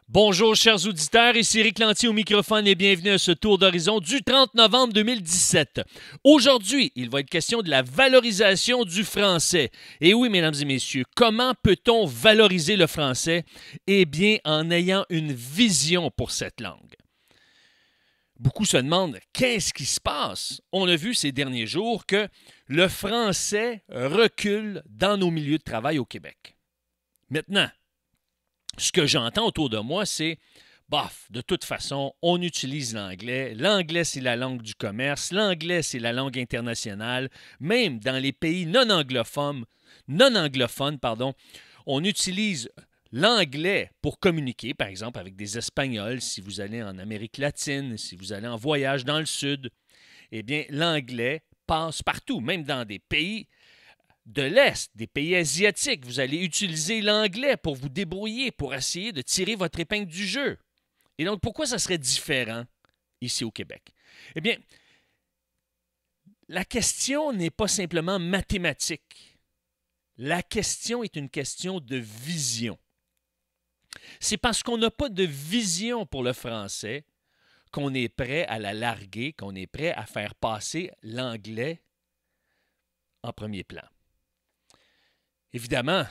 Bonjour chers auditeurs, ici Éric Lantier au microphone et bienvenue à ce tour d'horizon du 30 novembre 2017. Aujourd'hui, il va être question de la valorisation du français. Et oui, mesdames et messieurs, comment peut-on valoriser le français? Eh bien, en ayant une vision pour cette langue. Beaucoup se demandent qu'est-ce qui se passe. On a vu ces derniers jours que le français recule dans nos milieux de travail au Québec. Maintenant, ce que j'entends autour de moi, c'est bof, de toute façon, on utilise l'anglais. L'anglais, c'est la langue du commerce. L'anglais, c'est la langue internationale. Même dans les pays non anglophones, on utilise l'anglais pour communiquer, par exemple, avec des Espagnols. Si vous allez en Amérique latine, si vous allez en voyage dans le Sud, eh bien, l'anglais passe partout, même dans des pays de l'Est, des pays asiatiques. Vous allez utiliser l'anglais pour vous débrouiller, pour essayer de tirer votre épingle du jeu. Et donc, pourquoi ça serait différent ici au Québec? Eh bien, la question n'est pas simplement mathématique. La question est une question de vision. C'est parce qu'on n'a pas de vision pour le français qu'on est prêt à la larguer, qu'on est prêt à faire passer l'anglais en premier plan. Évidemment,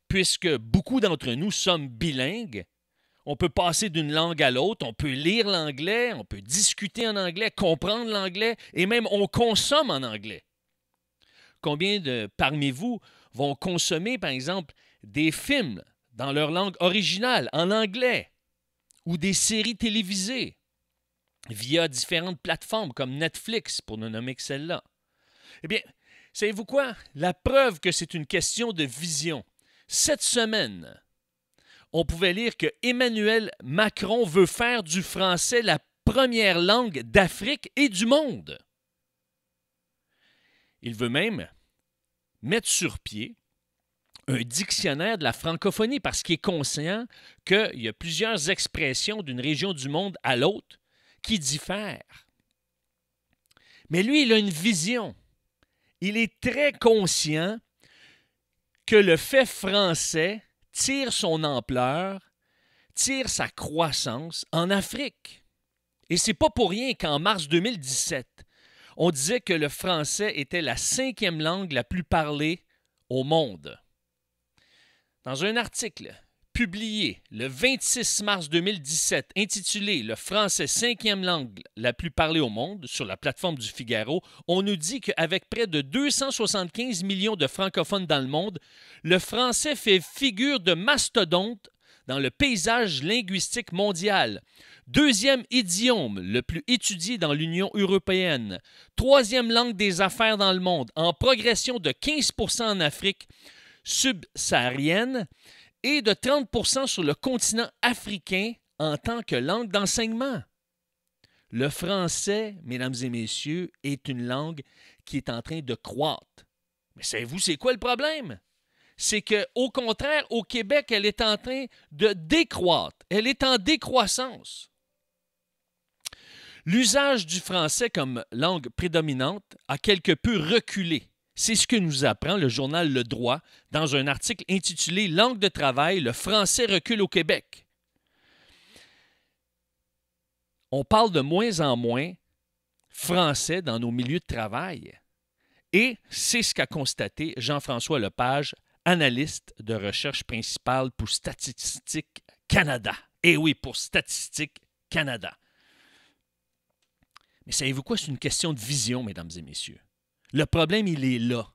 puisque beaucoup d'entre nous sommes bilingues, on peut passer d'une langue à l'autre, on peut lire l'anglais, on peut discuter en anglais, comprendre l'anglais, et même on consomme en anglais. Combien de parmi vous vont consommer, par exemple, des films dans leur langue originale, en anglais, ou des séries télévisées via différentes plateformes comme Netflix, pour ne nommer que celle-là? Eh bien, savez-vous quoi? La preuve que c'est une question de vision. Cette semaine, on pouvait lire que Emmanuel Macron veut faire du français la première langue d'Afrique et du monde. Il veut même mettre sur pied un dictionnaire de la francophonie parce qu'il est conscient qu'il y a plusieurs expressions d'une région du monde à l'autre qui diffèrent. Mais lui, il a une vision. Il est très conscient que le fait français tire son ampleur, tire sa croissance en Afrique. Et c'est pas pour rien qu'en mars 2017, on disait que le français était la 5e langue la plus parlée au monde. Dans un article publié le 26 mars 2017 intitulé « Le français 5e langue la plus parlée au monde » sur la plateforme du Figaro, on nous dit qu'avec près de 275 millions de francophones dans le monde, le français fait figure de mastodonte dans le paysage linguistique mondial. 2e idiome le plus étudié dans l'Union européenne. 3e langue des affaires dans le monde, en progression de 15% en Afrique subsaharienne et de 30% sur le continent africain en tant que langue d'enseignement. Le français, mesdames et messieurs, est une langue qui est en train de croître. Mais savez-vous, c'est quoi le problème? C'est qu'au contraire, au Québec, elle est en train de décroître. Elle est en décroissance. L'usage du français comme langue prédominante a quelque peu reculé. C'est ce que nous apprend le journal Le Droit dans un article intitulé « Langue de travail, le français recule au Québec ». On parle de moins en moins français dans nos milieux de travail. Et c'est ce qu'a constaté Jean-François Lepage, analyste de recherche principale pour Statistique Canada. Et oui, pour Statistique Canada. Mais savez-vous quoi? C'est une question de vision, mesdames et messieurs. Le problème, il est là.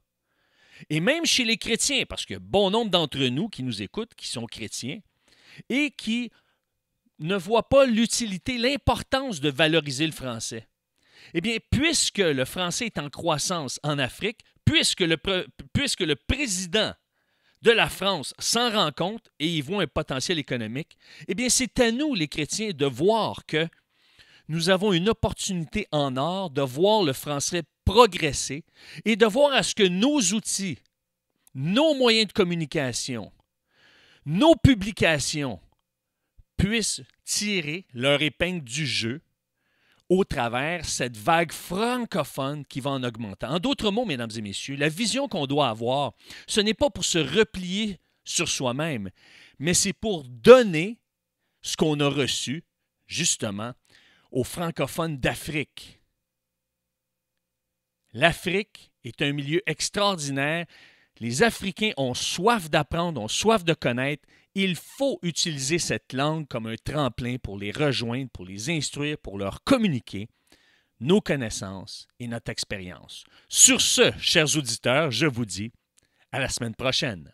Et même chez les chrétiens, parce qu'il y a bon nombre d'entre nous qui nous écoutent, qui sont chrétiens, et qui ne voient pas l'utilité, l'importance de valoriser le français. Eh bien, puisque le français est en croissance en Afrique, puisque le président de la France s'en rend compte et y voit un potentiel économique, eh bien, c'est à nous, les chrétiens, de voir que nous avons une opportunité en or de voir le français progresser et de voir à ce que nos outils, nos moyens de communication, nos publications puissent tirer leur épingle du jeu au travers cette vague francophone qui va en augmentant. En d'autres mots, mesdames et messieurs, la vision qu'on doit avoir, ce n'est pas pour se replier sur soi-même, mais c'est pour donner ce qu'on a reçu, justement, aux francophones d'Afrique. L'Afrique est un milieu extraordinaire. Les Africains ont soif d'apprendre, ont soif de connaître. Il faut utiliser cette langue comme un tremplin pour les rejoindre, pour les instruire, pour leur communiquer nos connaissances et notre expérience. Sur ce, chers auditeurs, je vous dis à la semaine prochaine.